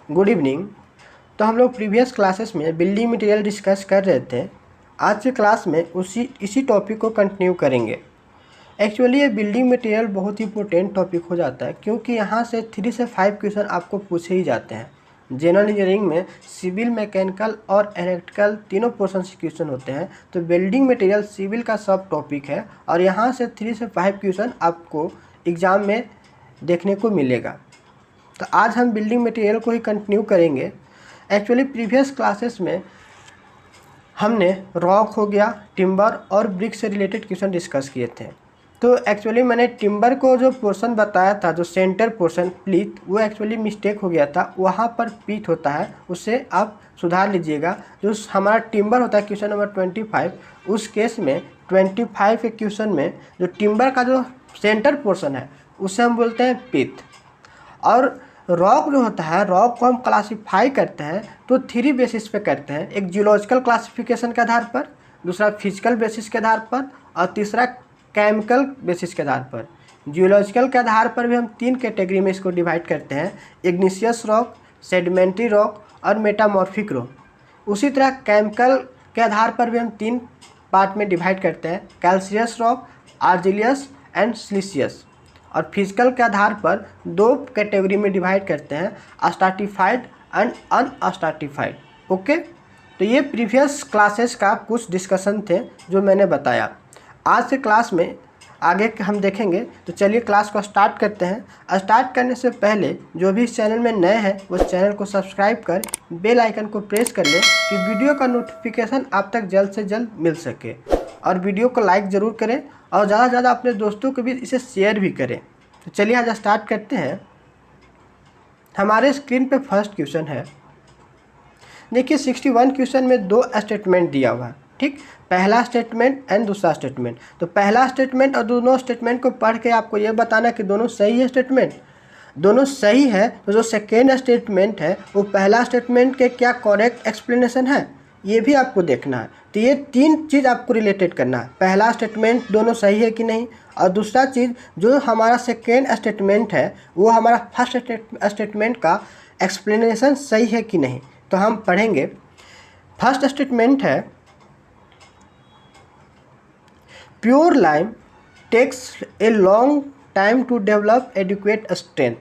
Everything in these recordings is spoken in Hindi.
Good evening. तो हम लोग प्रीवियस क्लासेस में बिल्डिंग मटेरियल डिस्कस कर रहे थे। आज के क्लास में इसी टॉपिक को कंटिन्यू करेंगे। एक्चुअली ये बिल्डिंग मटेरियल बहुत ही इंपॉर्टेंट टॉपिक हो जाता है, क्योंकि यहाँ से 3 से 5 क्वेश्चन आपको पूछे ही जाते हैं। जनरल इंजीनियरिंग में सिविल, मैकेनिकल और इलेक्ट्रिकल तीनों पोर्शन से क्वेश्चन होते हैं। तो बिल्डिंग मटेरियल सिविल का सब टॉपिक है और यहाँ से 3 से 5 क्वेश्चन आपको एग्ज़ाम में देखने को मिलेगा। तो आज हम बिल्डिंग मटेरियल को ही कंटिन्यू करेंगे। एक्चुअली प्रीवियस क्लासेस में हमने रॉक हो गया, टिम्बर और ब्रिक से रिलेटेड क्वेश्चन डिस्कस किए थे। तो एक्चुअली मैंने टिम्बर को जो पोर्शन बताया था, जो सेंटर पोर्शन प्लीथ, वो एक्चुअली मिस्टेक हो गया था। वहाँ पर पीथ होता है, उसे आप सुधार लीजिएगा। जो हमारा टिम्बर होता है क्वेश्चन नंबर 25, उस केस में 25 के क्वेश्चन में जो टिम्बर का जो सेंटर पोर्शन है उसे हम बोलते हैं पीथ। और रॉक जो होता है, रॉक को हम क्लासीफाई करते हैं तो 3 बेसिस पे करते हैं। एक जियोलॉजिकल क्लासिफिकेशन के आधार पर, दूसरा फिजिकल बेसिस के आधार पर और तीसरा केमिकल बेसिस के आधार पर। जियोलॉजिकल के आधार पर भी हम 3 कैटेगरी में इसको डिवाइड करते हैं, इग्निशियस रॉक, सेडिमेंट्री रॉक और मेटामॉर्फिक रॉक। उसी तरह केमिकल के आधार पर भी हम 3 पार्ट में डिवाइड करते हैं, कैल्शियस रॉक, आर्जिलियस एंड सिलिशियस। और फिजिकल के आधार पर 2 कैटेगरी में डिवाइड करते हैं, अस्टार्टिफाइड एंड अनअस्टार्टिफाइड। ओके, तो ये प्रीवियस क्लासेस का कुछ डिस्कशन थे जो मैंने बताया। आज के क्लास में आगे हम देखेंगे। तो चलिए क्लास को स्टार्ट करते हैं। स्टार्ट करने से पहले जो भी इस चैनल में नए हैं वो चैनल को सब्सक्राइब कर बेल आइकन को प्रेस कर लें कि वीडियो का नोटिफिकेशन आप तक जल्द से जल्द मिल सके। और वीडियो को लाइक ज़रूर करें और ज़्यादा से ज़्यादा अपने दोस्तों के बीच इसे शेयर भी करें। तो चलिए आज स्टार्ट करते हैं। हमारे स्क्रीन पे फर्स्ट क्वेश्चन है। देखिए 61 क्वेश्चन में 2 स्टेटमेंट दिया हुआ है, ठीक। पहला स्टेटमेंट एंड दूसरा स्टेटमेंट। तो पहला स्टेटमेंट और दोनों स्टेटमेंट को पढ़ के आपको ये बताना कि दोनों सही है। स्टेटमेंट दोनों सही है तो जो सेकेंड स्टेटमेंट है वो पहला स्टेटमेंट के क्या करेक्ट एक्सप्लेनेशन है, ये भी आपको देखना है। तो ये 3 चीज़ आपको रिलेटेड करना है। पहला स्टेटमेंट दोनों सही है कि नहीं, और दूसरा चीज़ जो हमारा सेकेंड स्टेटमेंट है वो हमारा फर्स्ट स्टेटमेंट का एक्सप्लेनेशन सही है कि नहीं। तो हम पढ़ेंगे। फर्स्ट स्टेटमेंट है, pure lime takes a long time to develop adequate strength.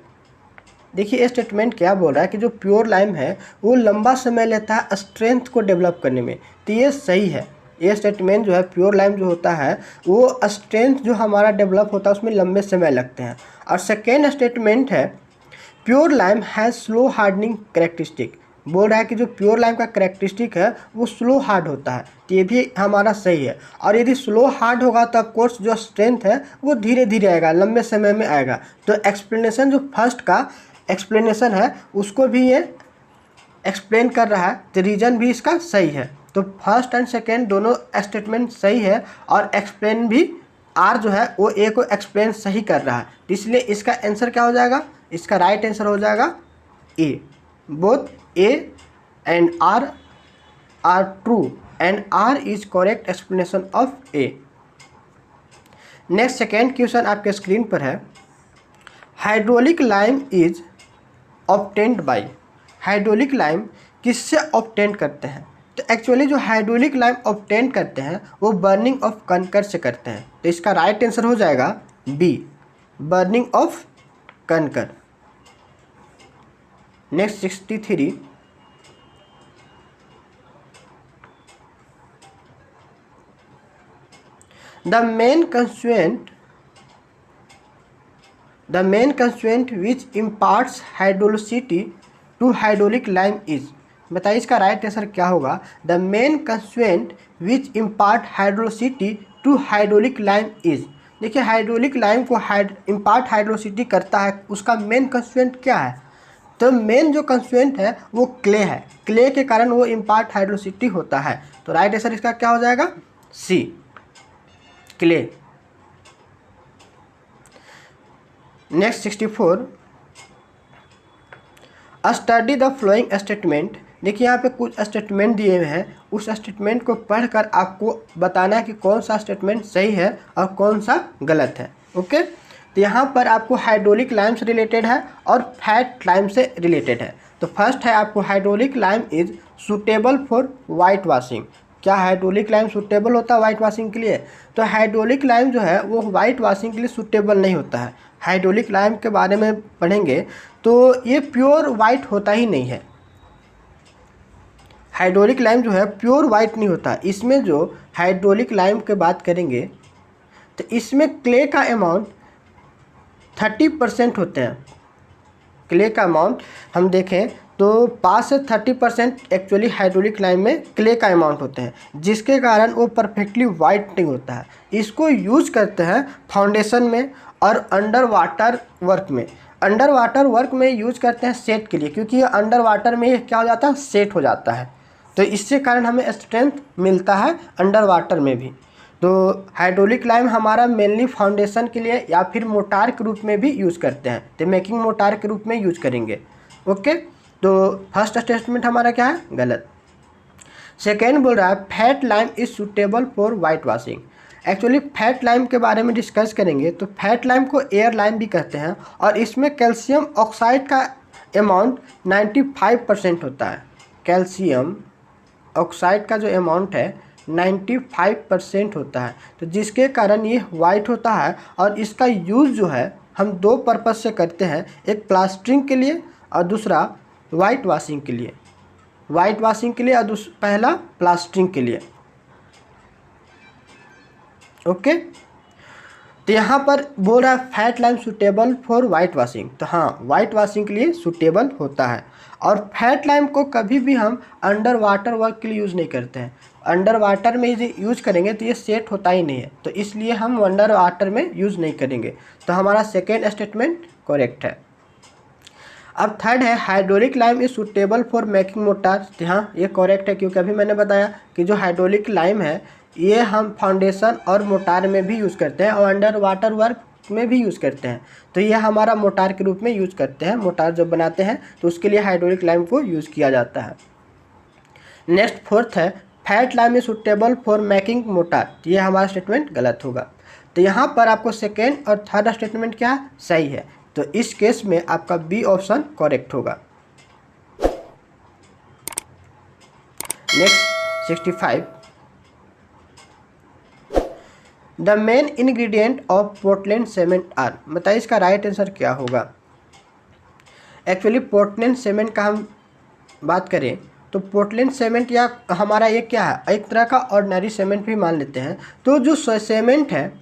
देखिए ये स्टेटमेंट क्या बोल रहा है कि जो प्योर लाइम है वो लंबा समय लेता है स्ट्रेंथ को डेवलप करने में। तो ये सही है। ये स्टेटमेंट जो है, प्योर लाइम जो होता है वो स्ट्रेंथ जो हमारा डेवलप होता है उसमें लंबे समय लगते हैं। और सेकेंड स्टेटमेंट है, pure lime has slow hardening characteristic. बोल रहा है कि जो प्योर लाइम का करेक्टरिस्टिक है वो स्लो हार्ड होता है। तो ये भी हमारा सही है। और यदि स्लो हार्ड होगा तो ऑफकोर्स जो स्ट्रेंथ है वो धीरे धीरे आएगा, लंबे समय में आएगा। तो एक्सप्लेनेशन जो फर्स्ट का एक्सप्लेनेशन है उसको भी ये एक्सप्लेन कर रहा है, तो रीजन भी इसका सही है। तो फर्स्ट एंड सेकेंड दोनों स्टेटमेंट सही है और एक्सप्लेन भी आर जो है वो ए को एक्सप्लेन सही कर रहा है। इसलिए इसका आंसर क्या हो जाएगा, इसका राइट आंसर हो जाएगा A. Both A and R are true and R is correct explanation of A. Next second question आपके स्क्रीन पर है, hydraulic lime is obtained by. Hydraulic lime किससे ऑब्टेन करते हैं। तो एक्चुअली जो हाइड्रोलिक लाइम ऑब्टेन करते हैं वो बर्निंग ऑफ कंकर से करते हैं। तो इसका राइट आंसर हो जाएगा B, burning of kankar. Next 63, the main constraint which imparts hydraulicity to hydraulic lime is. बताइए इसका राइट आंसर क्या होगा। The main constraint which impart hydraulicity to hydraulic lime is. देखिए हाइड्रोलिक लाइम को इम्पार्ट हाइड्रोलिसिटी करता है, उसका मेन कंस्ट्रेंट क्या है। तो मेन जो कंस्ट्रेंट है वो क्ले है, क्ले के कारण वो इम्पार्ट हाइड्रोलिसिटी होता है। तो राइट आंसर इसका क्या हो जाएगा, C, clay. Next 64, study the following statement. देखिए यहाँ पे कुछ स्टेटमेंट दिए हुए हैं, उस स्टेटमेंट को पढ़कर आपको बताना है कि कौन सा स्टेटमेंट सही है और कौन सा गलत है। ओके, तो यहाँ पर आपको हाइड्रोलिक लाइम से रिलेटेड है और फैट लाइम से रिलेटेड है। तो फर्स्ट है आपको hydraulic lime is suitable for white washing. क्या हाइड्रोलिक लाइम सूटेबल होता है वाइट वॉशिंग के लिए? तो हाइड्रोलिक लाइम जो है वो वाइट वॉशिंग के लिए सूटेबल नहीं होता है। हाइड्रोलिक लाइम के बारे में पढ़ेंगे तो ये प्योर वाइट होता ही नहीं है। हाइड्रोलिक लाइम जो है प्योर वाइट नहीं होता। इसमें जो हाइड्रोलिक लाइम की बात करेंगे तो इसमें क्ले का अमाउंट 30% होते हैं। क्ले का अमाउंट हम देखें तो 5 से 30% एक्चुअली हाइड्रोलिक लाइम में क्ले का अमाउंट होते हैं, जिसके कारण वो परफेक्टली वाइट नहीं होता है। इसको यूज़ करते हैं फाउंडेशन में और अंडर वाटर वर्क में। अंडर वाटर वर्क में यूज करते हैं सेट के लिए, क्योंकि ये अंडर वाटर में ये क्या हो जाता है, सेट हो जाता है। तो इससे कारण हमें स्ट्रेंथ मिलता है अंडर वाटर में भी। तो हाइड्रोलिक लाइम हमारा मेनली फाउंडेशन के लिए या फिर मोटार के रूप में भी यूज़ करते हैं, तो मेकिंग मोटार के रूप में यूज करेंगे। ओके, तो फर्स्ट स्टेटमेंट हमारा क्या है, गलत। सेकेंड बोल रहा है fat lime is suitable for white washing. Actually fat lime के बारे में डिस्कस करेंगे तो फैट लाइम को एयर लाइम भी कहते हैं और इसमें कैल्शियम ऑक्साइड का अमाउंट 95% होता है। कैल्शियम ऑक्साइड का जो अमाउंट है 95% होता है, तो जिसके कारण ये वाइट होता है। और इसका यूज़ जो है हम दो पर्पज़ से करते हैं, एक प्लास्टरिंग के लिए और दूसरा वाइट वॉशिंग के लिए। वाइट वॉशिंग के लिए और पहला प्लास्टरिंग के लिए। ओके, तो यहाँ पर बोल रहा है fat lime suitable for white washing, तो हाँ वाइट वॉशिंग के लिए सूटेबल होता है। और फैट लाइम को कभी भी हम अंडर वाटर वर्क के लिए यूज़ नहीं करते हैं। अंडर वाटर में यदि यूज़ करेंगे तो ये सेट होता ही नहीं है, तो इसलिए हम अंडर वाटर में यूज़ नहीं करेंगे। तो हमारा सेकेंड स्टेटमेंट करेक्ट है। अब थर्ड है hydraulic lime is suitable for making motor. हाँ ये करेक्ट है, क्योंकि अभी मैंने बताया कि जो हाइड्रोलिक लाइम है ये हम फाउंडेशन और मोटार में भी यूज़ करते हैं और अंडर वाटर वर्क में भी यूज़ करते हैं। तो ये हमारा मोटार के रूप में यूज़ करते हैं। मोटार जब बनाते हैं तो उसके लिए हाइड्रोलिक लाइम को यूज़ किया जाता है। नेक्स्ट फोर्थ है fat lime is suitable for making motor. ये हमारा स्टेटमेंट गलत होगा। तो यहाँ पर आपको सेकेंड और थर्ड स्टेटमेंट क्या सही है, तो इस केस में आपका बी ऑप्शन करेक्ट होगा। Next 65 the main ingredient of Portland cement are. बताइए इसका राइट आंसर क्या होगा। एक्चुअली पोर्टलैंड सीमेंट का हम बात करें तो पोर्टलैंड सीमेंट या हमारा ये क्या है, एक तरह का ऑर्डिनरी सीमेंट भी मान लेते हैं। तो जो सीमेंट है,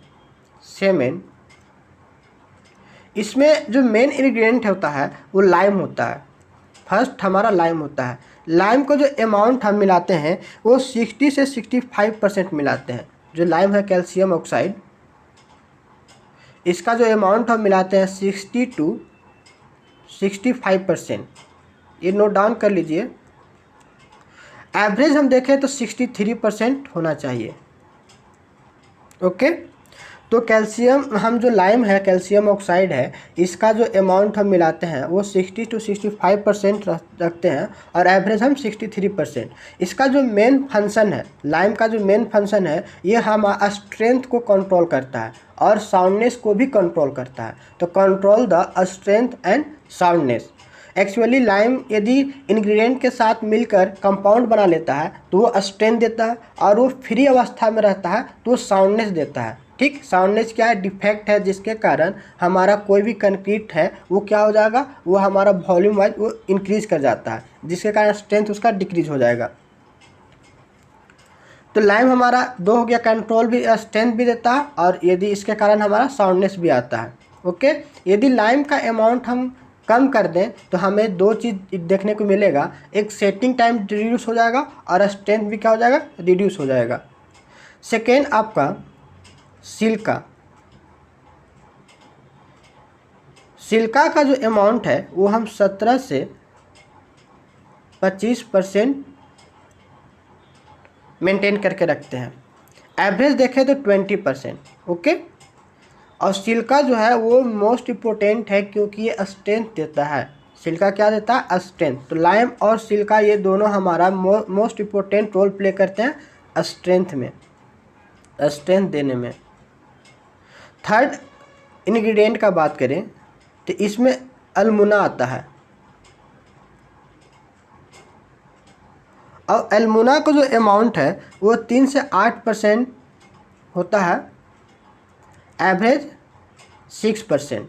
सीमेंट इसमें जो मेन इंग्रेडिएंट होता है वो लाइम होता है। फर्स्ट हमारा लाइम होता है। लाइम को जो अमाउंट हम मिलाते हैं वो 60 से 65% मिलाते हैं। जो लाइम है कैल्शियम ऑक्साइड, इसका जो अमाउंट हम मिलाते हैं 60 to 65%। ये नोट डाउन कर लीजिए। एवरेज हम देखें तो 63% होना चाहिए। ओके, तो कैल्शियम हम जो लाइम है कैल्शियम ऑक्साइड है, इसका जो अमाउंट हम मिलाते हैं वो 60 to 65% रखते हैं और एवरेज हम 63%। इसका जो मेन फंक्शन है, लाइम का जो मेन फंक्शन है, ये हम स्ट्रेंथ को कंट्रोल करता है और साउंडनेस को भी कंट्रोल करता है। तो control the strength and soundness. Actually lime यदि इंग्रेडिएंट के साथ मिलकर कंपाउंड बना लेता है तो वो स्ट्रेंथ देता है, और वो फ्री अवस्था में रहता है तो वो साउंडनेस देता है। ठीक, साउंडनेस क्या है, डिफेक्ट है, जिसके कारण हमारा कोई भी कंक्रीट है वो क्या हो जाएगा, वो हमारा वॉल्यूम वाइज वो इंक्रीज कर जाता है, जिसके कारण स्ट्रेंथ उसका डिक्रीज हो जाएगा। तो लाइम हमारा दो हो गया, कंट्रोल भी स्ट्रेंथ भी देता है और यदि इसके कारण हमारा साउंडनेस भी आता है। ओके, यदि लाइम का अमाउंट हम कम कर दें तो हमें दो चीज़ देखने को मिलेगा, एक सेटिंग टाइम रिड्यूस हो जाएगा और स्ट्रेंथ भी क्या हो जाएगा, रिड्यूस हो जाएगा। सेकेंड आपका सिल्का। सिल्का का जो अमाउंट है वो हम 17 से 25% मेंटेन करके रखते हैं। एवरेज देखें तो 20%। ओके, और सिल्का जो है वो मोस्ट इम्पोर्टेंट है क्योंकि ये स्ट्रेंथ देता है। सिल्का क्या देता है, स्ट्रेंथ। तो लाइम और सिल्का ये दोनों हमारा मोस्ट इम्पोर्टेंट रोल प्ले करते हैं स्ट्रेंथ में, स्ट्रेंथ देने में। थर्ड इंग्रेडिएंट का बात करें तो इसमें अल्मुना आता है। और एल्मुना का जो अमाउंट है वो 3 से 8% होता है, एवरेज 6%,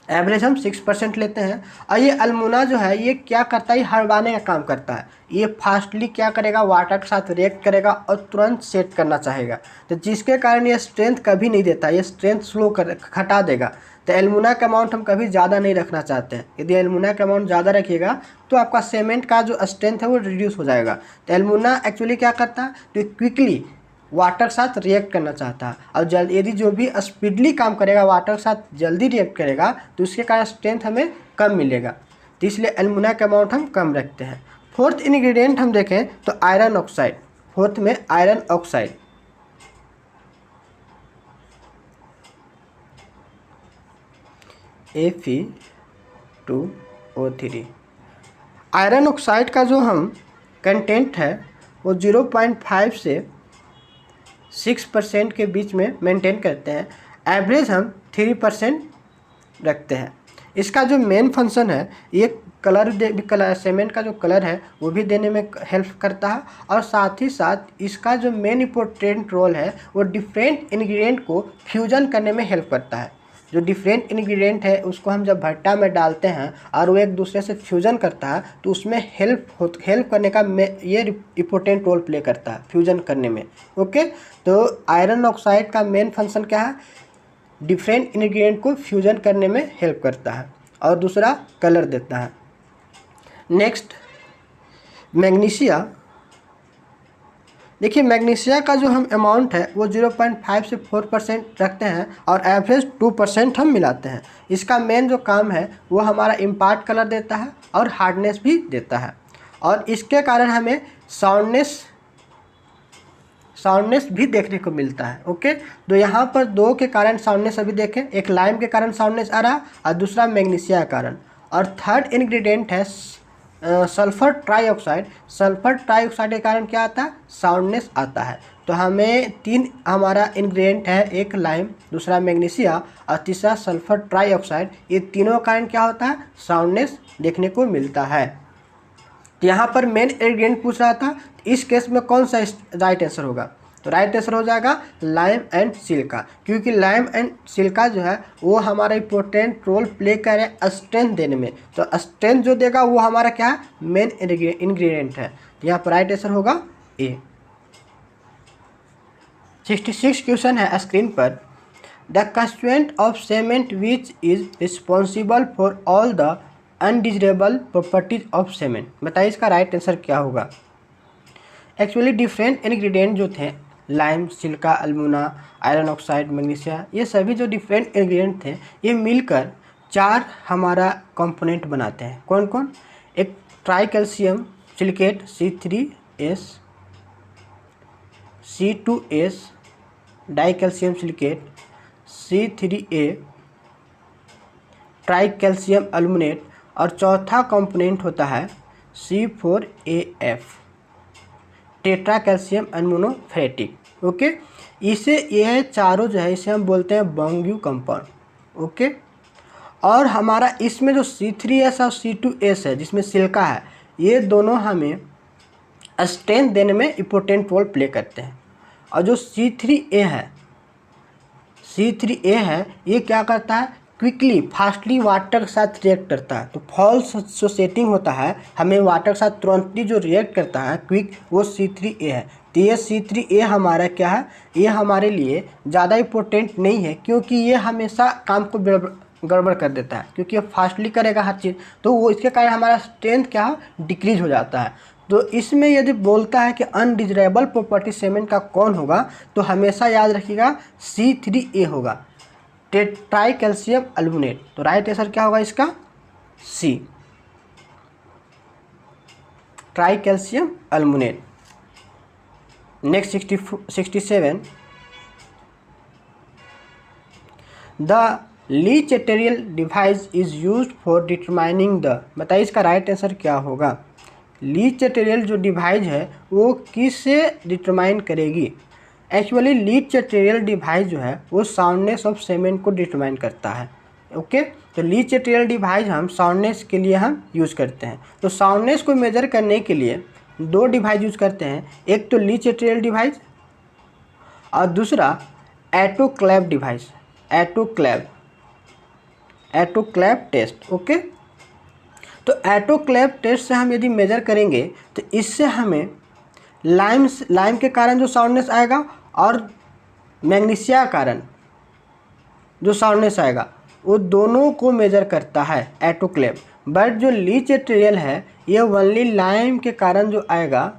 एवरेज हम 6% लेते हैं। और ये अल्मुना जो है ये क्या करता है, ये हड़वाने का काम करता है। ये फास्टली क्या करेगा, वाटर के साथ रिएक्ट करेगा और तुरंत सेट करना चाहेगा, तो जिसके कारण ये स्ट्रेंथ कभी नहीं देता, ये स्ट्रेंथ स्लो कर घटा देगा। तो एल्मुना का अमाउंट हम कभी ज़्यादा नहीं रखना चाहते हैं। यदि एल्मुना का अमाउंट ज़्यादा रखिएगा तो आपका सीमेंट का जो स्ट्रेंथ है वो रिड्यूस हो जाएगा। तो एल्मुना एक्चुअली क्या करता है, तो क्विकली वाटर के साथ रिएक्ट करना चाहता है, और जल्द यदि जो भी स्पीडली काम करेगा, वाटर के साथ जल्दी रिएक्ट करेगा, तो उसके कारण स्ट्रेंथ हमें कम मिलेगा। तो इसलिए एल्मुना का अमाउंट हम कम रखते हैं। फोर्थ इंग्रेडिएंट हम देखें तो आयरन ऑक्साइड, फोर्थ में iron oxide. Fe2O3। Iron oxide का जो हम कंटेंट है वो 0.5 से 6% के बीच में मेंटेन करते हैं, एवरेज हम 3% रखते हैं। इसका जो मेन फंक्शन है, ये कलर सीमेंट का जो कलर है वो भी देने में हेल्प करता है, और साथ ही साथ इसका जो मेन इम्पोर्टेंट रोल है वो डिफरेंट इंग्रेडिएंट को फ्यूजन करने में हेल्प करता है। जो डिफरेंट इंग्रेडिएंट है उसको हम जब भट्टा में डालते हैं और वो एक दूसरे से फ्यूजन करता है, तो उसमें हेल्प करने का ये इम्पोर्टेंट रोल प्ले करता है फ्यूजन करने में। ओके, तो आयरन ऑक्साइड का मेन फंक्शन क्या है, डिफरेंट इंग्रेडिएंट को फ्यूजन करने में हेल्प करता है, और दूसरा कलर देता है। Next magnesia. देखिए मैग्नीशिया का जो हम अमाउंट है वो 0.5 से 4% रखते हैं, और एवरेज 2% हम मिलाते हैं। इसका मेन जो काम है वो हमारा इम्पार्ट कलर देता है और हार्डनेस भी देता है, और इसके कारण हमें साउंडनेस भी देखने को मिलता है। ओके, तो यहाँ पर दो के कारण साउंडनेस अभी देखें, एक लाइम के कारण साउंडनेस आ रहा और दूसरा मैग्नीशिया के कारण। और थर्ड इंग्रेडिएंट है सल्फर ट्राईऑक्साइड। सल्फर ट्राईऑक्साइड के कारण क्या आता है, साउंडनेस आता है। तो हमें 3 हमारा इंग्रेडिएंट है, एक लाइम, दूसरा मैग्नीशिया और तीसरा सल्फर ट्राईऑक्साइड। ये तीनों कारण क्या होता है, साउंडनेस देखने को मिलता है। तो यहाँ पर मेन इंग्रेडिएंट पूछ रहा था, इस केस में कौन सा राइट आंसर होगा, तो राइट आंसर हो जाएगा लाइम एंड सिलिका, क्योंकि लाइम एंड सिलिका जो है वो हमारा इंपॉर्टेंट रोल प्ले करे स्ट्रेंथ देने में। तो स्ट्रेंथ जो देगा वो हमारा क्या है, मेन इंग्रेडिएंट है। तो यहाँ पर राइट आंसर होगा ए। 66 क्वेश्चन है स्क्रीन पर। The constituent of cement which is responsible for all the undesirable properties of cement. बताइए इसका राइट आंसर क्या होगा। एक्चुअली डिफरेंट इंग्रेडिएंट जो थे, lime, silica, alumina, iron oxide, magnesia, ये सभी जो डिफरेंट इंग्रेडिएंट थे ये मिलकर 4 हमारा कंपोनेंट बनाते हैं। कौन कौन, एक tri calcium silicate C3S, C2S, di calcium silicate C3A, tri calcium aluminate, और चौथा कंपोनेंट होता है C4AF, टेट्रा कैल्शियम अनमोनोफेरेटिक। ओके, इसे ये चारों जो है इसे हम बोलते हैं बॉन्ग्यू कंपाउंड। ओके, और हमारा इसमें जो C3S और C2S है जिसमें सिलिका है, ये दोनों हमें स्ट्रेंथ देने में इम्पोर्टेंट रोल प्ले करते हैं। और जो C3A है ये क्या करता है, क्विकली फास्टली वाटर के साथ रिएक्ट करता है। तो फॉल्स जो सेटिंग होता है, हमें वाटर के साथ तुरंतली जो रिएक्ट करता है क्विक, वो C3A है। तो ये C3A हमारा क्या है, ये हमारे लिए ज़्यादा इम्पोर्टेंट नहीं है, क्योंकि ये हमेशा काम को गड़बड़ कर देता है, क्योंकि ये फास्टली करेगा हर चीज़, तो वो इसके कारण हमारा स्ट्रेंथ क्या डिक्रीज हो जाता है। तो इसमें यदि बोलता है कि अनडिजायरेबल प्रॉपर्टी सीमेंट का कौन होगा, तो हमेशा याद रखिएगा C3A होगा, ट्राई कैल्शियम अल्मुनेट। तो राइट आंसर क्या होगा इसका, C, tri calcium aluminate. Next 67, the Le Chatelier device is used for determining the. बताइए इसका राइट आंसर क्या होगा। लीचेटेरियल जो डिवाइस है वो किससे डिटरमाइन करेगी। एक्चुअली लीचेटेरियल डिवाइस जो है वो साउंडनेस ऑफ सीमेंट को डिटरमाइन करता है। ओके, तो लीचेटेरियल डिवाइस हम साउंडनेस के लिए हम यूज़ करते हैं। तो साउंडनेस को मेजर करने के लिए दो डिवाइस यूज करते हैं, एक तो लीच एट्रियल डिवाइस और दूसरा autoclave device, autoclave test. Okay, तो ऑटोक्लेव टेस्ट से हम यदि मेजर करेंगे तो इससे हमें लाइम के कारण जो साउंडनेस आएगा और मैग्नीशिया के कारण जो साउंडनेस आएगा वो दोनों को मेजर करता है ऑटोक्लेव। बट जो लीच एट्रियल है ये ओनली लाइम के कारण जो आएगा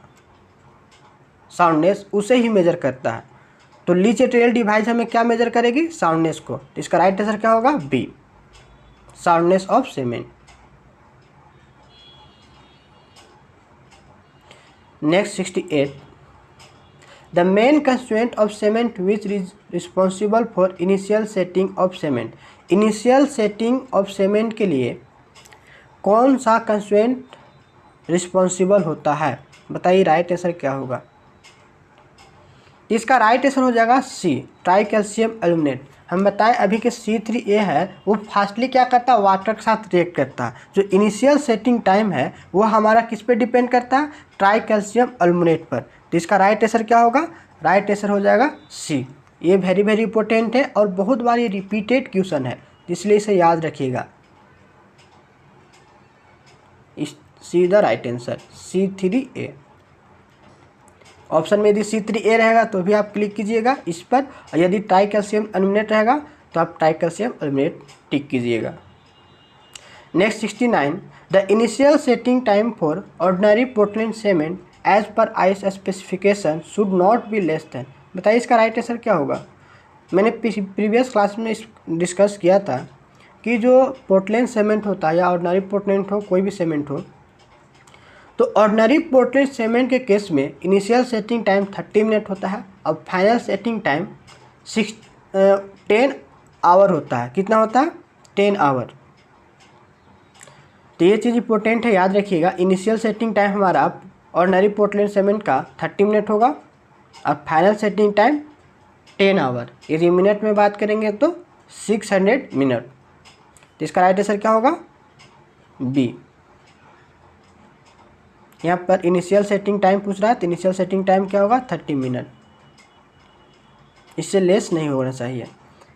साउंडनेस उसे ही मेजर करता है। तो लीच एट्रियल डिवाइस हमें क्या मेजर करेगी? साउंडनेस को। इसका राइट आंसर क्या होगा? B, soundness of cement. Next 68, the main constraint of cement which is responsible for initial setting of cement. Initial setting of cement के लिए कौन सा कंस्ट्रेंट रिस्पॉन्सिबल होता है? बताइए राइट आंसर क्या होगा? इसका राइट आंसर हो जाएगा सी, ट्राई कैल्शियम एल्यूमिनेट। हम बताएं अभी के C3A है वो फास्टली क्या करता है? वाटर के साथ रिएक्ट करता है। जो इनिशियल सेटिंग टाइम है वो हमारा किस पे डिपेंड करता है? ट्राई कैल्शियम एल्यूमिनेट पर। तो इसका राइट आंसर क्या होगा? राइट आंसर हो जाएगा सी। ये वेरी वेरी इंपॉर्टेंट है और बहुत बार ये रिपीटेड क्वेश्चन है, इसलिए इसे याद रखिएगा। सी the right answer, C3A। Option में यदि C3A रहेगा तो भी आप क्लिक कीजिएगा इस पर, और यदि ट्राई कैल्शियम एल्यूमिनेट रहेगा तो आप ट्राई कैल्शियम एल्यूमिनेट टिक कीजिएगा। Next 69, the initial setting time for ordinary Portland cement as per IS specification should not be less than. बताइए इसका राइट आंसर क्या होगा? मैंने प्रीवियस क्लास में डिस्कस किया था कि जो पोर्टलैंड सीमेंट होता है या ऑर्डिनरी पोर्टलैंड हो, कोई भी सीमेंट हो, तो ऑर्डिनरी पोर्टलैंड सीमेंट के केस में इनिशियल सेटिंग टाइम 30 मिनट होता है और फाइनल सेटिंग टाइम 10 आवर होता है। कितना होता है? 10 आवर। तो ये चीज़ इंपॉर्टेंट है, याद रखिएगा। इनिशियल सेटिंग टाइम हमारा ऑर्डिनरी पोर्टलैंड सीमेंट का 30 मिनट होगा और फाइनल सेटिंग टाइम 10 आवर। यदि मिनट में बात करेंगे तो 600 मिनट। तो इसका राइट आंसर क्या होगा? बी। यहाँ पर इनिशियल सेटिंग टाइम पूछ रहा है तो इनिशियल सेटिंग टाइम क्या होगा? 30 मिनट। इससे लेस नहीं होना चाहिए,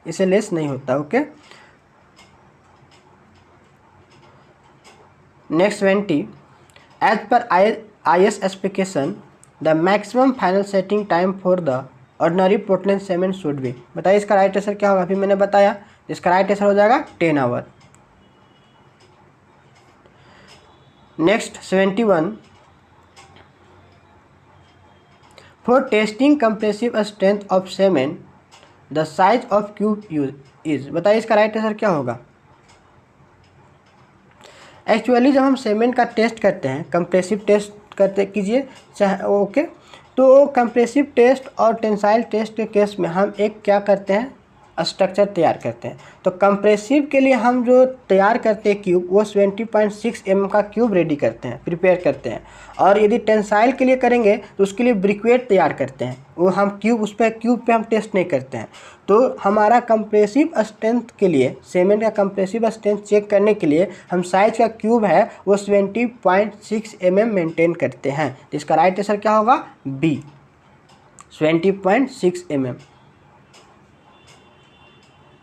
इससे लेस नहीं होता। Okay, next 20, as per IS specification the maximum final setting time for the ordinary Portland cement should be. बताइए इसका राइट आंसर क्या होगा? अभी मैंने बताया, इसका राइट आंसर हो जाएगा 10 hour. Next 71, for testing compressive strength of cement the size of cube use is. बताइए इसका राइट आंसर क्या होगा? एक्चुअली जब हम सीमेंट का टेस्ट करते हैं, कंप्रेसिव टेस्ट करते कीजिए चाहे, ओके, तो कंप्रेसिव टेस्ट और टेंसाइल टेस्ट के केस में हम एक क्या करते हैं? स्ट्रक्चर तैयार करते हैं। तो कंप्रेसिव के लिए हम जो तैयार करते हैं क्यूब, वो 20.6 mm का क्यूब रेडी करते हैं, प्रिपेयर करते हैं। और यदि टेंसाइल के लिए करेंगे तो उसके लिए ब्रिक्वेट तैयार करते हैं, वो हम क्यूब पे हम टेस्ट नहीं करते हैं। तो हमारा कंप्रेसिव स्ट्रेंथ के लिए, सीमेंट का कंप्रेसिव स्ट्रेंथ चेक करने के लिए हम साइज का क्यूब है वो 20.6 mm मेंटेन करते हैं। इसका राइट आंसर क्या होगा? B, 20.6 mm।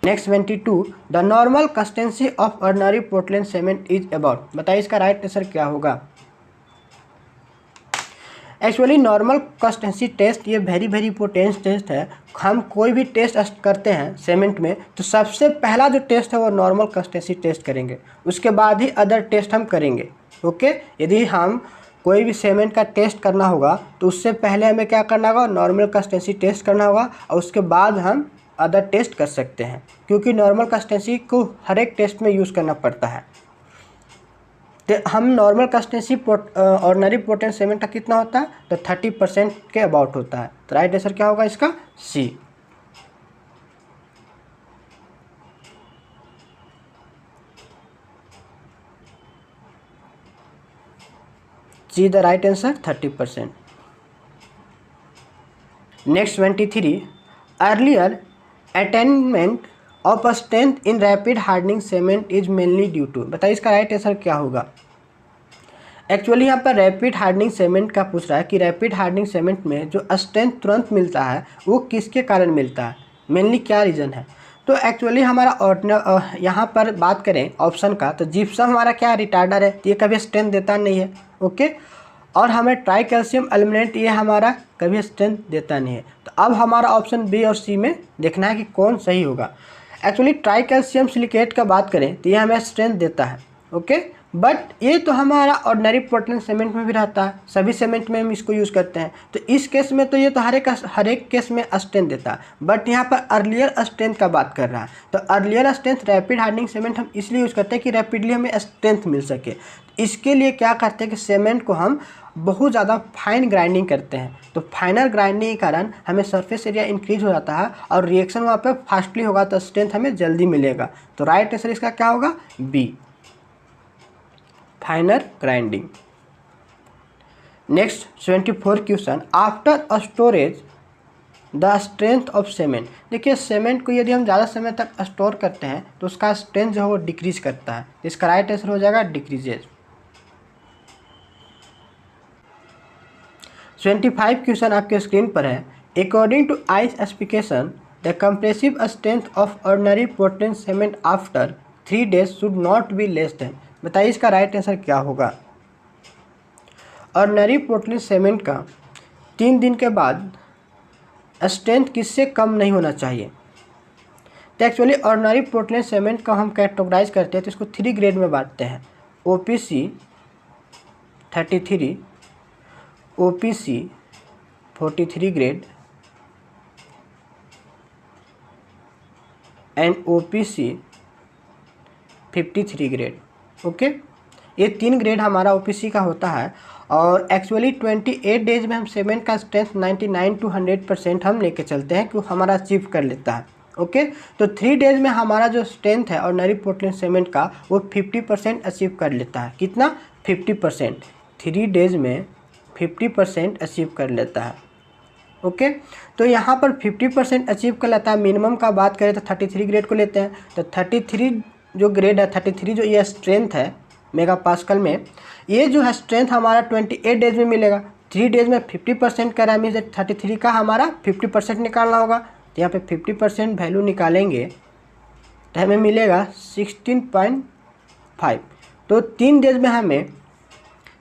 Next 22, the normal consistency of ordinary Portland cement is about. बताइए इसका राइट आंसर क्या होगा? एक्चुअली नॉर्मल कंसिस्टेंसी टेस्ट ये वेरी वेरी इंपॉर्टेंट टेस्ट है। हम कोई भी टेस्ट करते हैं सीमेंट में तो सबसे पहला जो टेस्ट है वो नॉर्मल कंसिस्टेंसी टेस्ट करेंगे, उसके बाद ही अदर टेस्ट हम करेंगे। ओके, यदि हम कोई भी सीमेंट का टेस्ट करना होगा तो उससे पहले हमें क्या करना होगा? नॉर्मल कंसिस्टेंसी टेस्ट करना होगा और उसके बाद हम अदर टेस्ट कर सकते हैं, क्योंकि नॉर्मल कंसिस्टेंसी को हर एक टेस्ट में यूज़ करना पड़ता है। तो हम normal consistency ordinary Portland cement का कितना होता है? तो 30% के अबाउट होता है। तो राइट आंसर क्या होगा इसका? C. C the right answer, 30%। Next 23, earlier attainment of a strength in rapid hardening cement is mainly due to. बताइए इसका राइट आंसर क्या होगा? एक्चुअली यहाँ पर रैपिड हार्डनिंग सीमेंट का पूछ रहा है कि रैपिड हार्डनिंग सीमेंट में जो स्ट्रेंथ तुरंत मिलता है वो किसके कारण मिलता है, मेनली क्या रीज़न है। तो एक्चुअली हमारा यहाँ पर बात करें ऑप्शन का, तो जिप्सम हमारा क्या रिटार्डर है, तो ये कभी स्ट्रेंथ देता नहीं है। ओके, और हमें ट्राई कैल्शियम एल्यूमिनेट ये हमारा कभी स्ट्रेंथ देता नहीं है। तो अब हमारा ऑप्शन बी और सी में देखना है कि कौन सही होगा। एक्चुअली ट्राई कैल्शियम सिलिकेट का बात करें तो ये हमें स्ट्रेंथ देता है। ओके, बट ये तो हमारा ऑर्डिनरी पोर्टलैंड सीमेंट में भी रहता है, सभी सीमेंट में हम इसको यूज़ करते हैं। तो इस केस में तो ये तो हर एक केस में स्ट्रेंथ देता है, बट यहाँ पर अर्लियर स्ट्रेंथ का बात कर रहा है। तो earlier strength rapid hardening cement हम इसलिए यूज़ करते हैं कि रैपिडली हमें स्ट्रेंथ मिल सके। इसके लिए क्या करते हैं कि सीमेंट को हम बहुत ज़्यादा फाइन ग्राइंडिंग करते हैं। तो फाइनर ग्राइंडिंग के कारण हमें सरफेस एरिया इंक्रीज हो जाता है और रिएक्शन वहाँ पे फास्टली होगा, तो स्ट्रेंथ हमें जल्दी मिलेगा। तो राइट आंसर इसका क्या होगा, B, finer grinding. Next 74 question, after storage the strength of cement. देखिए सीमेंट को यदि हम ज़्यादा समय तक स्टोर करते हैं तो उसका स्ट्रेंथ जो है वो डिक्रीज करता है। इसका राइट आंसर हो जाएगा डिक्रीजेज। 25 क्वेश्चन आपके स्क्रीन पर है। According to IS specification the compressive strength of ordinary Portland cement after 3 days should not be less than. बताइए इसका राइट आंसर क्या होगा। ऑर्डिनरी पोर्टलैंड सीमेंट का 3 दिन के बाद स्ट्रेंथ किससे कम नहीं होना चाहिए। तो एक्चुअली ऑर्डिनरी पोर्टलैंड सीमेंट का हम कैटेगराइज करते हैं तो इसको 3 ग्रेड में बांटते हैं, OPC 33, OPC 43 grade and OPC 53 grade. Okay, ये 3 ग्रेड हमारा OPC का होता है। और एक्चुअली 28 डेज में हम सीमेंट का स्ट्रेंथ 99 to 100% हम लेके चलते हैं कि हमारा अचीव कर लेता है। ओके, तो 3 डेज में हमारा जो स्ट्रेंथ है ऑर्डिनरी पोर्टलैंड सीमेंट का वो 50% अचीव कर लेता है। कितना, 50%। 3 डेज में 50% अचीव कर लेता है। ओके, तो यहाँ पर 50% अचीव कर लेता है। मिनिमम का बात करें तो 33 ग्रेड को लेते हैं। तो 33 जो ग्रेड है, 33 जो ये स्ट्रेंथ है मेगा पास्कल में, ये जो है स्ट्रेंथ हमारा 28 डेज में मिलेगा। 3 डेज में 50% करा मीन्स 33 का हमारा 50% निकालना होगा। तो यहाँ पे 50% वैल्यू निकालेंगे तो हमें मिलेगा 16.5। तो 3 डेज में हमें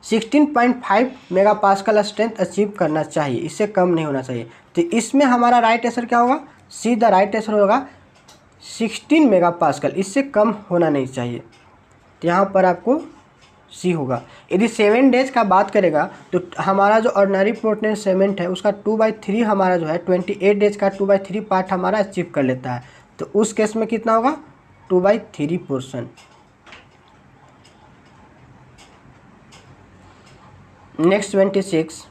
16.5 मेगा पास्कल स्ट्रेंथ अचीव करना चाहिए, इससे कम नहीं होना चाहिए। तो इसमें हमारा राइट आंसर क्या होगा, सी द राइट आंसर होगा 16 मेगा पास्कल, इससे कम होना नहीं चाहिए। तो यहाँ पर आपको सी होगा। यदि 7 डेज का बात करेगा तो हमारा जो ऑर्डिनरी पोर्टलैंड सीमेंट है उसका 2/3 हमारा जो है 28 डेज का 2/3 पार्ट हमारा अचीव कर लेता है। तो उस केस में कितना होगा, 2/3 portion. Next 26,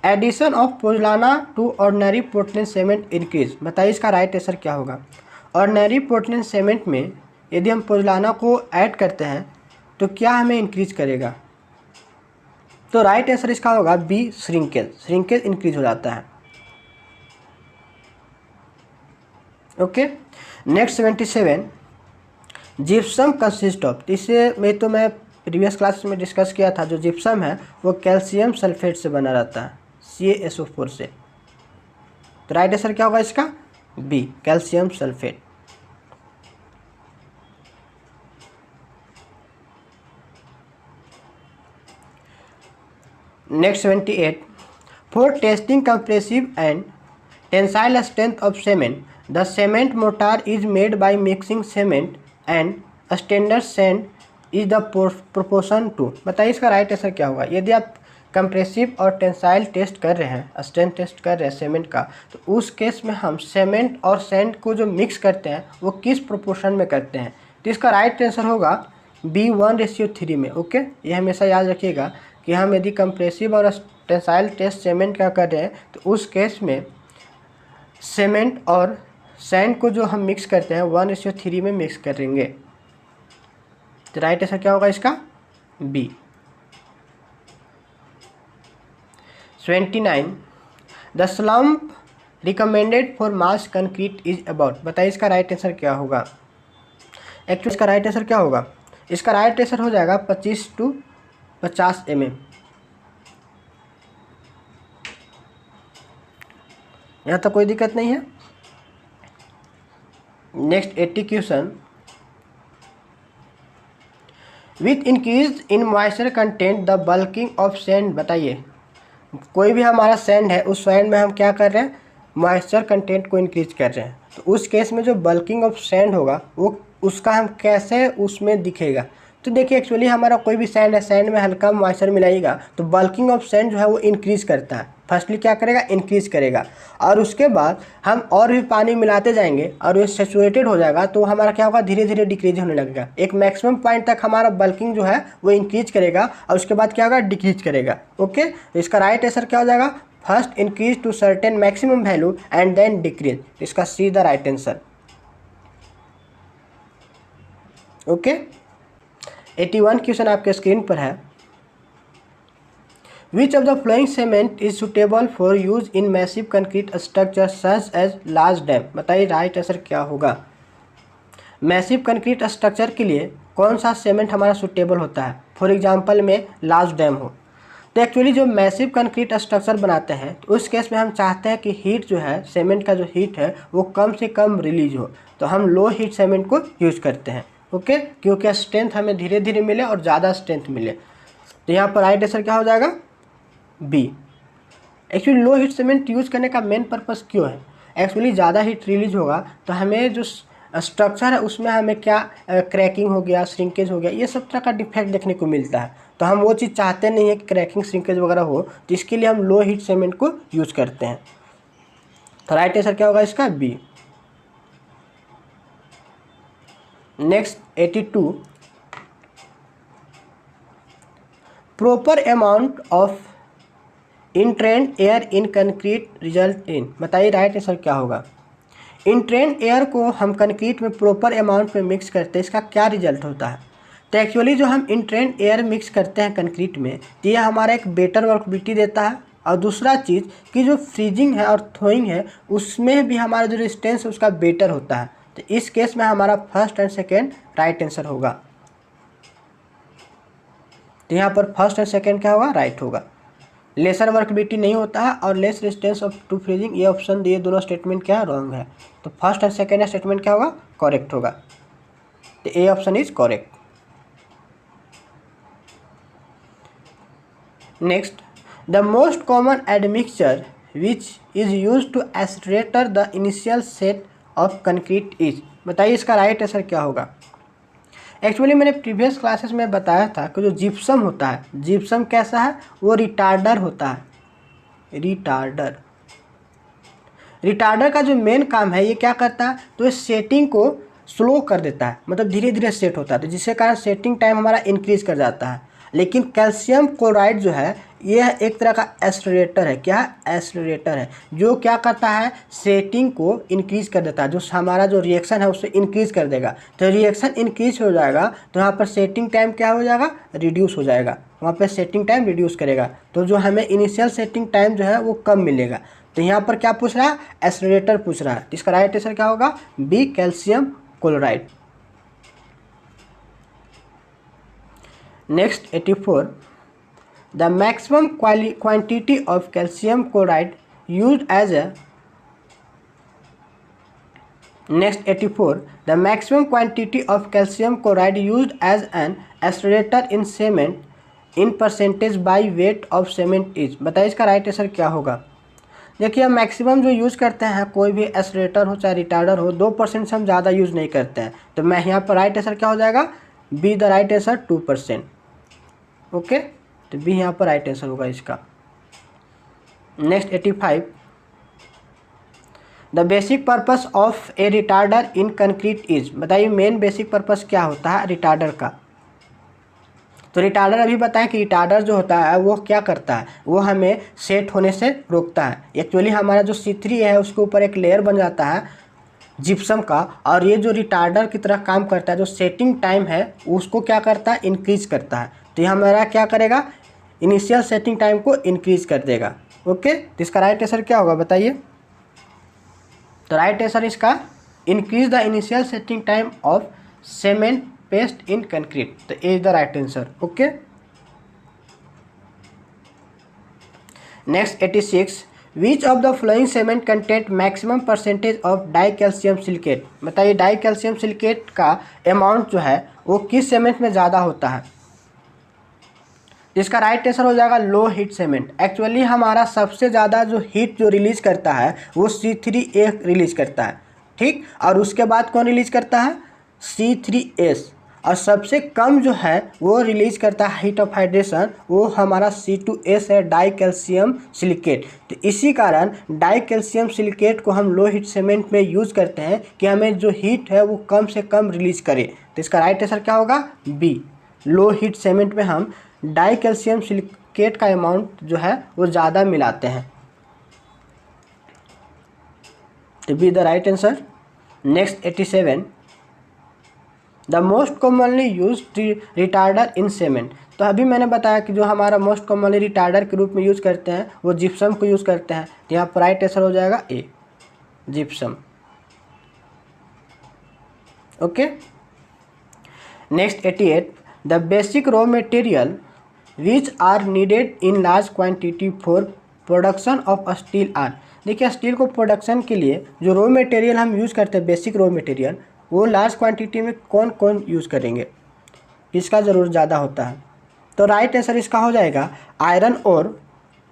addition of pozzolana to ordinary Portland cement increase. बताइए इसका राइट आंसर क्या होगा। ऑर्डिनरी पोर्टलैंड सीमेंट में यदि हम पोज़लाना को ऐड करते हैं तो क्या हमें इंक्रीज करेगा। तो राइट आंसर इसका होगा बी, श्रिंकेज। श्रिंकेज इंक्रीज हो जाता है। Okay, next 77, gypsum consist of. इसे मैं प्रीवियस क्लास में डिस्कस किया था। जो जिप्सम है वो कैल्शियम सल्फेट से बना रहता है, CaSO4 से। तो राइट आंसर क्या होगा इसका, B, calcium sulphate. Next 28, for testing compressive and tensile strength of cement the cement mortar is made by mixing cement and standard sand is the proportion to. बताइए इसका राइट आंसर क्या होगा। यदि आप कंप्रेसिव और टेंसाइल टेस्ट कर रहे हैं, स्ट्रेंथ टेस्ट कर रहे हैं सीमेंट का, तो उस केस में हम सीमेंट और सैंड को जो मिक्स करते हैं वो किस प्रोपोर्शन में करते हैं। तो इसका राइट आंसर होगा बी, 1:3 में। ओके, ये हमेशा याद रखिएगा कि हम यदि कंप्रेसिव और टेंसाइल टेस्ट सीमेंट का कर रहे हैं तो उस केस में सीमेंट और सैंड को जो हम मिक्स करते हैं 1:3 में मिक्स करेंगे। तो राइट आंसर क्या होगा इसका, B. 29, the slump recommended for mass concrete is about. बताइए इसका राइट आंसर क्या होगा। एक्चुअली इसका राइट आंसर क्या होगा, इसका राइट आंसर हो जाएगा 25 to 50 mm। यहाँ तक कोई दिक्कत नहीं है। Next 80 question, with increase in moisture content the bulking of sand. बताइए, कोई भी हमारा सैंड है, उस सैंड में हम क्या कर रहे हैं, मॉइस्चर कंटेंट को इंक्रीज कर रहे हैं। तो उस केस में जो बल्किंग ऑफ सैंड होगा वो उसका हम कैसे उसमें दिखेगा। तो देखिए, एक्चुअली हमारा कोई भी सैंड है, सैंड में हल्का मॉइस्चर मिलाइएगा तो बल्किंग ऑफ सैंड जो है वो इंक्रीज करता है। फर्स्टली क्या करेगा, इंक्रीज करेगा, और उसके बाद हम और भी पानी मिलाते जाएंगे और ये सैचुरेटेड हो जाएगा तो हमारा क्या होगा, धीरे धीरे डिक्रीज होने लगेगा। एक मैक्सिमम पॉइंट तक हमारा बल्किंग जो है वो इंक्रीज करेगा और उसके बाद क्या होगा, डिक्रीज करेगा। ओके, तो इसका राइट आंसर क्या हो जाएगा, first increase to certain maximum value and then decrease. इसका C the right answer. Okay, 81 question आपके स्क्रीन पर है। Which of the following cement is suitable for use in massive concrete structure such as large dam? बताइए राइट आंसर क्या होगा। मैसिव कंक्रीट स्ट्रक्चर के लिए कौन सा सीमेंट हमारा सुटेबल होता है, फॉर एग्जांपल में लार्ज डैम हो। तो एक्चुअली जो मैसिव कंक्रीट स्ट्रक्चर बनाते हैं तो उस केस में हम चाहते हैं कि हीट जो है, सीमेंट का जो हीट है वो कम से कम रिलीज हो, तो हम लो हीट सीमेंट को यूज़ करते हैं। ओके, क्योंकि स्ट्रेंथ हमें धीरे धीरे मिले और ज़्यादा स्ट्रेंथ मिले। तो यहाँ पर राइट आंसर क्या हो जाएगा, B. Actually low heat cement use करने का मेन पर्पस क्यों है, एक्चुअली ज़्यादा हीट रिलीज होगा तो हमें जो स्ट्रक्चर है उसमें हमें क्या क्रैकिंग हो गया, श्रिंकेज हो गया, ये सब तरह का डिफेक्ट देखने को मिलता है। तो हम वो चीज़ चाहते नहीं है कि क्रैकिंग श्रिंकेज वगैरह हो, तो इसके लिए हम लो हीट सीमेंट को यूज़ करते हैं। तो राइट आंसर क्या होगा इसका, B. Next 82, proper amount of entrained air in concrete result in. बताइए राइट आंसर क्या होगा। इनट्रेंड एयर को हम कंक्रीट में प्रॉपर अमाउंट में मिक्स करते हैं, इसका क्या रिजल्ट होता है। तो एक्चुअली जो हम इनट्रेंड एयर मिक्स करते हैं कंक्रीट में तो यह हमारा एक बेटर वर्कबिलिटी देता है, और दूसरा चीज़ कि जो फ्रीजिंग है और थ्रोइंग है उसमें भी हमारा जो रेजिस्टेंस है उसका बेटर होता है। तो इस केस में हमारा first and second right answer होगा। तो यहाँ पर फर्स्ट एंड सेकेंड क्या होगा, राइट होगा। लेसर वर्कबिलिटी नहीं होता है और less resistance of to freezing, ये ऑप्शन दिए दोनों स्टेटमेंट क्या रॉन्ग है। तो फर्स्ट एंड सेकेंड स्टेटमेंट क्या होगा, करेक्ट होगा। तो A option is correct. Next, the most common admixture which is use to accelerate the initial set of concrete is. बताइए इसका राइट आंसर क्या होगा। एक्चुअली मैंने प्रीवियस क्लासेस में बताया था कि जो जिप्सम होता है, जिप्सम कैसा है, वो रिटार्डर होता है। रिटार्डर का जो मेन काम है ये क्या करता है, तो ये सेटिंग को स्लो कर देता है, मतलब धीरे धीरे सेट होता है, तो जिसके कारण सेटिंग टाइम हमारा इंक्रीज कर जाता है। लेकिन कैल्शियम क्लोराइड जो है यह एक तरह का एस्लरेटर है। क्या एस्लरेटर है, जो क्या करता है, सेटिंग को इंक्रीज कर देता है, जो हमारा जो रिएक्शन है उससे इंक्रीज कर देगा। तो रिएक्शन इंक्रीज हो जाएगा तो यहाँ पर सेटिंग टाइम क्या हो जाएगा, रिड्यूस हो जाएगा, वहाँ पर सेटिंग टाइम रिड्यूस करेगा, तो जो हमें इनिशियल सेटिंग टाइम जो है वो कम मिलेगा। तो यहाँ पर क्या पूछ रहा है, एस्लरेटर पूछ रहा है। तो इसका राइट आंसर क्या होगा, B, calcium chloride. Next 84, the maximum quantity of calcium chloride used as a. Next 84, the maximum quantity of calcium chloride used as an accelerator in cement in percentage by weight of cement is. बताइए इसका राइट आंसर क्या होगा। देखिए, हम मैक्सिमम जो यूज़ करते हैं, कोई भी एस्लरेटर हो चाहे रिटार्डर हो, 2% से हम ज़्यादा यूज़ नहीं करते हैं। तो मैं यहाँ पर राइट आंसर क्या हो जाएगा, B the right answer, 2%। Okay, तो बी यहाँ पर राइट आंसर होगा इसका। Next 85, the basic purpose of A retarder in concrete is. बताइए मेन बेसिक पर्पस क्या होता है रिटार्डर का। तो रिटार्डर अभी बताएं कि रिटार्डर जो होता है वो क्या करता है, वो हमें सेट होने से रोकता है। एक्चुअली हमारा जो C3 है उसके ऊपर एक लेयर बन जाता है जिप्सम का, और ये जो रिटार्डर की तरह काम करता है, जो सेटिंग टाइम है उसको क्या करता है, इंक्रीज करता है। तो ये हमारा क्या करेगा, इनिशियल सेटिंग टाइम को इंक्रीज कर देगा। ओके, तो इसका राइट आंसर क्या होगा बताइए। तो राइट आंसर इसका increase the initial setting time of cement paste in concrete. तो A is the right answer. Okay, next 86, which of the following cement content maximum percentage of di calcium silicate. बताइए डाई कैल्शियम सिलिकेट का अमाउंट जो है वो किस सीमेंट में ज़्यादा होता है। इसका राइट आंसर हो जाएगा लो हीट सीमेंट। एक्चुअली हमारा सबसे ज़्यादा जो हीट जो रिलीज करता है वो C3A रिलीज करता है, ठीक, और उसके बाद कौन रिलीज करता है, C3S, और सबसे कम जो है वो रिलीज करता है हीट ऑफ हाइड्रेशन, वो हमारा C2S है, डाई कैल्शियम सिलिकेट। तो इसी कारण डाई कैल्शियम सिलिकेट को हम लो हीट सीमेंट में यूज़ करते हैं कि हमें जो हीट है वो कम से कम रिलीज करे। तो इसका राइट आंसर क्या होगा, बी। लो हीट सीमेंट में हम डाई कैल्शियम सिलिकेट का अमाउंट जो है वो ज़्यादा मिलाते हैं, तो B the right answer. Next 87, the most commonly use retarder in cement. तो अभी मैंने बताया कि जो हमारा मोस्ट कॉमनली रिटार्डर के रूप में यूज़ करते हैं वो जिप्सम को यूज़ करते हैं, तो यहाँ पर राइट आंसर हो जाएगा A, gypsum. Okay. Next 88, the basic raw material which are needed in large quantity for production of steel are. देखिए स्टील को प्रोडक्शन के लिए जो रॉ मटेरियल हम यूज़ करते हैं, बेसिक रॉ मटेरियल, वो लार्ज क्वांटिटी में कौन कौन यूज़ करेंगे, इसका ज़रूरत ज़्यादा होता है। तो राइट आंसर इसका हो जाएगा आयरन और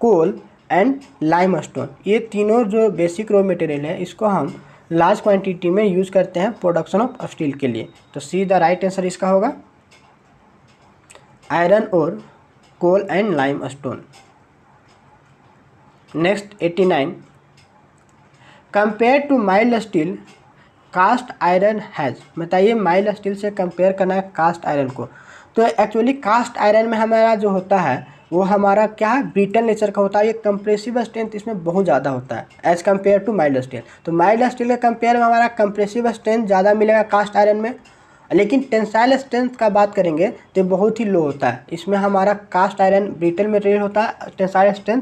कोल एंड लाइमस्टोन। ये तीनों जो बेसिक रॉ मटेरियल है इसको हम लार्ज क्वांटिटी में यूज़ करते हैं प्रोडक्शन ऑफ स्टील के लिए। तो सी द राइट आंसर इसका होगा आयरन और coal and limestone. Next 89, compare to mild steel cast iron has. बताइए माइल्ड स्टील से कंपेयर करना है कास्ट आयरन को। तो एक्चुअली कास्ट आयरन में हमारा जो होता है वो हमारा क्या है, ब्रिटल नेचर का होता है। ये कंप्रेसिव स्ट्रेंथ इसमें बहुत ज़्यादा होता है as compare to mild steel. तो माइल्ड स्टील के कंपेयर में हमारा कंप्रेसिव स्ट्रेंथ ज़्यादा मिलेगा कास्ट आयरन में, लेकिन टेंसाइल स्ट्रेंथ का बात करेंगे तो बहुत ही लो होता है। इसमें हमारा कास्ट आयरन ब्रिटल मटेरियल होता है, टेंसाइल स्ट्रेंथ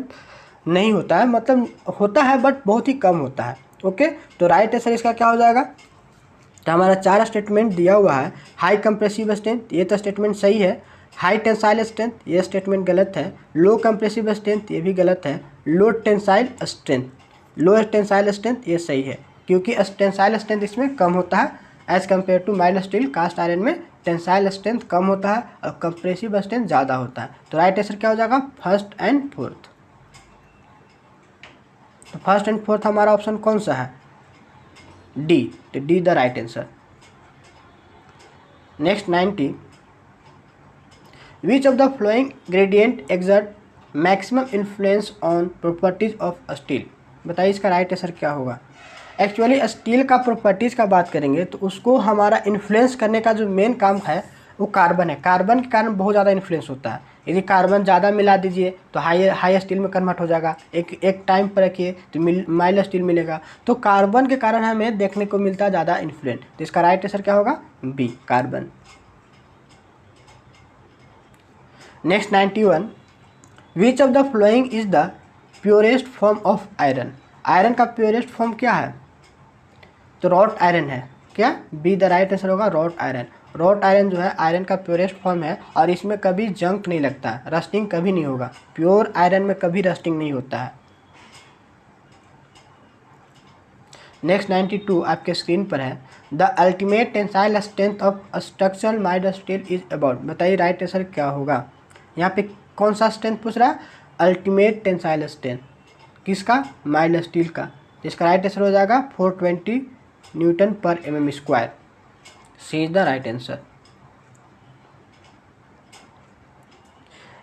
नहीं होता है, मतलब होता है बट बहुत ही कम होता है। ओके, तो राइट आंसर इसका क्या हो जाएगा। तो हमारा 4 स्टेटमेंट दिया हुआ है, हाई कंप्रेसिव स्ट्रेंथ ये तो स्टेटमेंट सही है, हाई टेंसाइल स्ट्रेंथ ये स्टेटमेंट गलत है, लो कंप्रेसिव स्ट्रेंथ ये भी गलत है, लो टेंसाइल स्ट्रेंथ ये सही है, क्योंकि टेंसाइल स्ट्रेंथ इसमें कम होता है as compare to mild steel. Cast iron में टेंसाइल स्ट्रेंथ कम होता है और कंप्रेसिव स्ट्रेंथ ज़्यादा होता है। तो राइट आंसर क्या हो जाएगा, फर्स्ट एंड फोर्थ। तो फर्स्ट एंड फोर्थ हमारा ऑप्शन कौन सा है, डी। तो D the right answer. Next 90, which of the flowing gradient exert maximum influence on properties of steel. बताइए इसका राइट आंसर क्या होगा। एक्चुअली स्टील का प्रॉपर्टीज़ का बात करेंगे तो उसको हमारा इन्फ्लुएंस करने का जो मेन काम है वो कार्बन है। कार्बन के कारण बहुत ज़्यादा इन्फ्लुएंस होता है। यदि कार्बन ज़्यादा मिला दीजिए तो हाई स्टील में कन्वर्ट हो जाएगा, एक टाइम पर रखिए तो माइल्ड स्टील मिलेगा। तो कार्बन के कारण हमें देखने को मिलता है ज़्यादा इन्फ्लुएंस। तो इसका राइट आंसर क्या होगा, B, carbon. Next 91, which of the following is the purest form of iron. Iron का प्योरेस्ट फॉर्म क्या है, तो रॉट आयरन है। क्या, बी द राइट आंसर होगा, रॉट आयरन। रॉट आयरन जो है आयरन का प्योरेस्ट फॉर्म है और इसमें कभी जंक नहीं लगता है, रस्टिंग कभी नहीं होगा। प्योर आयरन में कभी रस्टिंग नहीं होता है। नेक्स्ट 92 आपके स्क्रीन पर है, the ultimate tensile strength of structural mild steel is about. बताइए राइट आंसर क्या होगा। यहाँ पे कौन सा स्ट्रेंथ पूछ रहा है, अल्टीमेट टेंसाइल स्ट्रेंथ किसका, माइल्ड स्टील का। इसका राइट आंसर हो जाएगा 420 न्यूटन पर mm square. C is the right answer.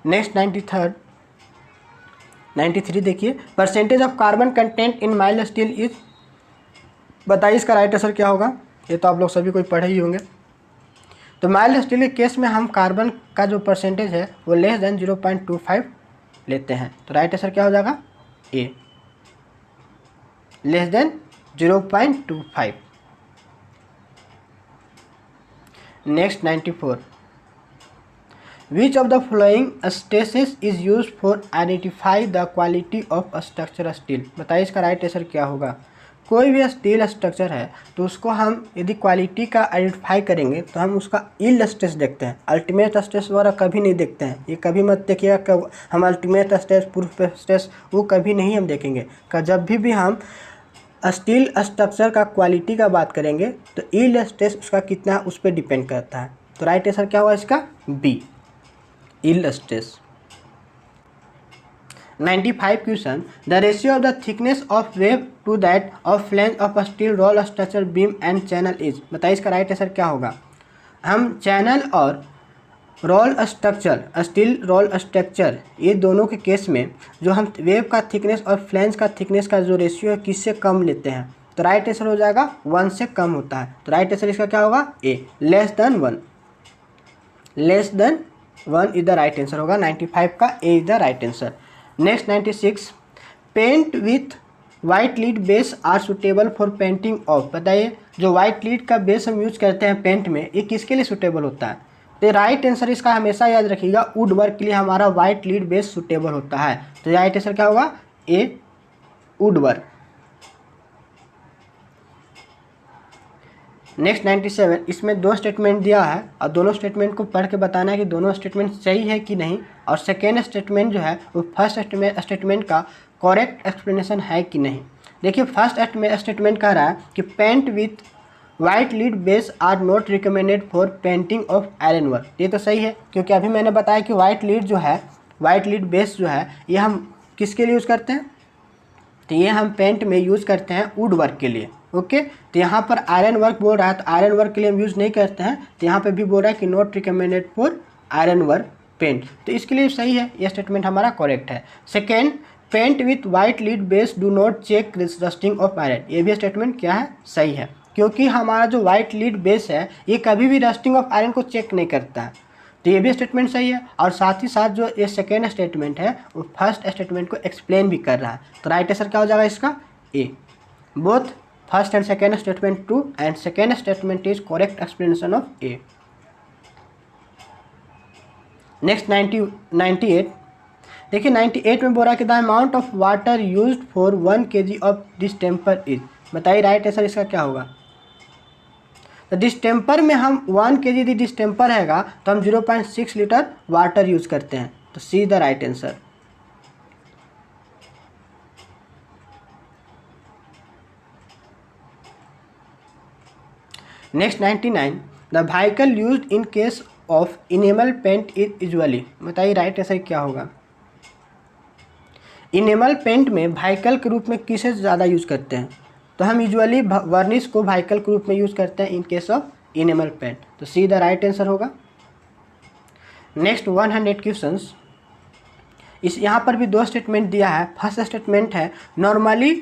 Next 93 देखिए, percentage of carbon content in mild steel is. बताइए इसका राइट आंसर क्या होगा। ये तो आप लोग सभी कोई पढ़े ही होंगे। तो माइल्ड स्टील के केस में हम कार्बन का जो परसेंटेज है वो लेस देन 0.25 लेते हैं। तो राइट आंसर क्या हो जाएगा, A, less than 0.25। Next 94, which of the following stresses is use for identify the quality of structure steel. बताइए इसका राइट आंसर क्या होगा। कोई भी स्टील स्ट्रक्चर है तो उसको हम यदि क्वालिटी का आइडेंटिफाई करेंगे तो हम उसका यील्ड स्ट्रेस देखते हैं, अल्टीमेट स्ट्रेस वगैरह कभी नहीं देखते हैं। ये कभी मत देखिएगा कि हम अल्टीमेट स्ट्रेस, प्रूफ स्ट्रेस, वो कभी नहीं हम देखेंगे। जब भी हम स्टील स्ट्रक्चर का क्वालिटी का बात करेंगे तो यील्ड स्ट्रेस उसका कितना उस पर डिपेंड करता है। तो राइट आंसर क्या हुआ इसका? B, yield stress. 95 question, the ratio of the thickness of web to that of flange of a steel roll structure beam and channel is. बताइए इसका राइट आंसर क्या होगा। हम चैनल और roll structure, steel roll structure, ये दोनों के केस में जो हम वेब का थिकनेस और फ्लैंज का थिकनेस का जो रेशियो है किससे कम लेते हैं, तो राइट आंसर हो जाएगा 1 से कम होता है। तो राइट आंसर इसका क्या होगा? A, less than 1। Less than 1 is the right answer होगा। 95 का A is the right answer. Next 96, paint with white lead base are suitable for painting of. बताइए जो वाइट लीड का बेस हम यूज करते हैं पेंट में, ये किसके लिए सुटेबल होता है? तो राइट आंसर इसका हमेशा याद रखिएगा, वुड वर्क के लिए हमारा वाइट लीड बेस सुटेबल होता है। तो राइट आंसर क्या होगा? ए, वुड वर्क। नेक्स्ट 97, इसमें 2 स्टेटमेंट दिया है और दोनों स्टेटमेंट को पढ़ के बताना है कि दोनों स्टेटमेंट सही है कि नहीं, और सेकेंड स्टेटमेंट जो है वो फर्स्ट स्टेटमेंट का करेक्ट एक्सप्लेनेशन है कि नहीं। देखिए फर्स्ट स्टेटमेंट कह रहा है कि paint with white lead base are not recommended for painting of iron work. ये तो सही है, क्योंकि अभी मैंने बताया कि वाइट लीड जो है, वाइट लीड बेस जो है, ये हम किसके लिए यूज़ करते हैं? तो ये हम पेंट में यूज़ करते हैं वुड वर्क के लिए। ओके, तो यहाँ पर आयरन वर्क बोल रहा है, तो आयरन वर्क के लिए हम यूज़ नहीं करते हैं। तो यहाँ पे भी बोल रहा है कि not recommended for iron work paint, तो इसके लिए सही है, ये स्टेटमेंट हमारा करेक्ट है। Second, paint with white lead base do not check rusting of iron, ये भी स्टेटमेंट क्या है? सही है, क्योंकि हमारा जो वाइट लीड बेस है ये कभी भी रस्टिंग ऑफ आयरन को चेक नहीं करता है। तो ये भी स्टेटमेंट सही है, और साथ ही साथ जो ये सेकेंड स्टेटमेंट है वो फर्स्ट स्टेटमेंट को एक्सप्लेन भी कर रहा है। तो राइट आंसर क्या हो जाएगा इसका? A, both first and second statement true and second statement is correct explanation of A. Next 98, देखिए 98 में बोल रहा है कि the amount of water used for 1 kg of distemper is. बताइए राइट आंसर इसका क्या होगा? तो डिस्टेम्पर में हम 1 kg यदि डिस्टेम्पर हैगा तो हम 0.6 लीटर वाटर यूज करते हैं। तो C the right answer. Next 99, the vehicle used in case of enamel paint is usually. बताइए राइट आंसर क्या होगा? इनेमल पेंट में व्हीकल के रूप में किसे ज़्यादा यूज करते हैं? तो हम यूजुअली वर्निश को व्हीकल के रूप में यूज़ करते हैं in case of enamel paint. तो सी द राइट आंसर होगा। नेक्स्ट 100 क्वेश्चंस, इस यहाँ पर भी 2 स्टेटमेंट दिया है। फर्स्ट स्टेटमेंट है normally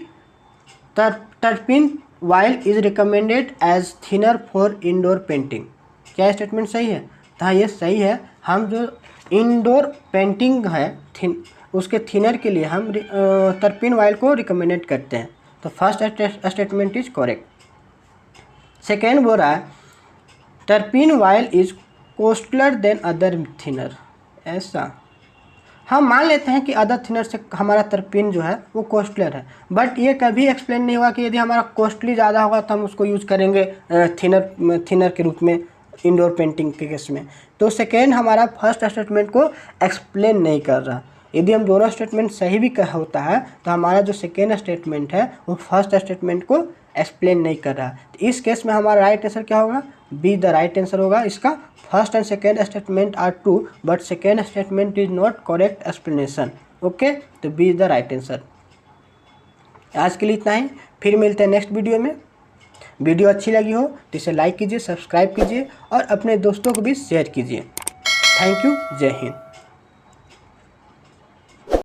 turpentine oil is recommended as thinner for indoor painting. क्या स्टेटमेंट सही है? तो हाँ ये सही है। हम जो इंडोर पेंटिंग है उसके थिनर के लिए हम टर्पिन वाइल को रिकमेंडेड करते हैं। तो first statement is correct. Second बोल रहा है turpentine oil is costlier than other thinner. ऐसा हम मान लेते हैं कि अदर थिनर से हमारा टर्पिन जो है वो कोस्टलर है, बट ये कभी एक्सप्लेन नहीं हुआ कि यदि हमारा कोस्टली ज़्यादा होगा तो हम उसको यूज़ करेंगे थिनर के रूप में इंडोर पेंटिंग के केस में। तो सेकेंड हमारा फर्स्ट स्टेटमेंट को एक्सप्लेन नहीं कर रहा। यदि हम दोनों स्टेटमेंट सही भी होता है तो हमारा जो सेकेंड स्टेटमेंट है वो फर्स्ट स्टेटमेंट को एक्सप्लेन नहीं कर रहा। तो इस केस में हमारा राइट आंसर क्या होगा? बी द राइट आंसर होगा इसका। First and second statement are true but second statement is not correct explanation. Okay, तो B is the right answer. आज के लिए इतना ही, फिर मिलते हैं नेक्स्ट वीडियो में। वीडियो अच्छी लगी हो तो इसे लाइक कीजिए, सब्सक्राइब कीजिए और अपने दोस्तों को भी शेयर कीजिए। थैंक यू, जय हिंद।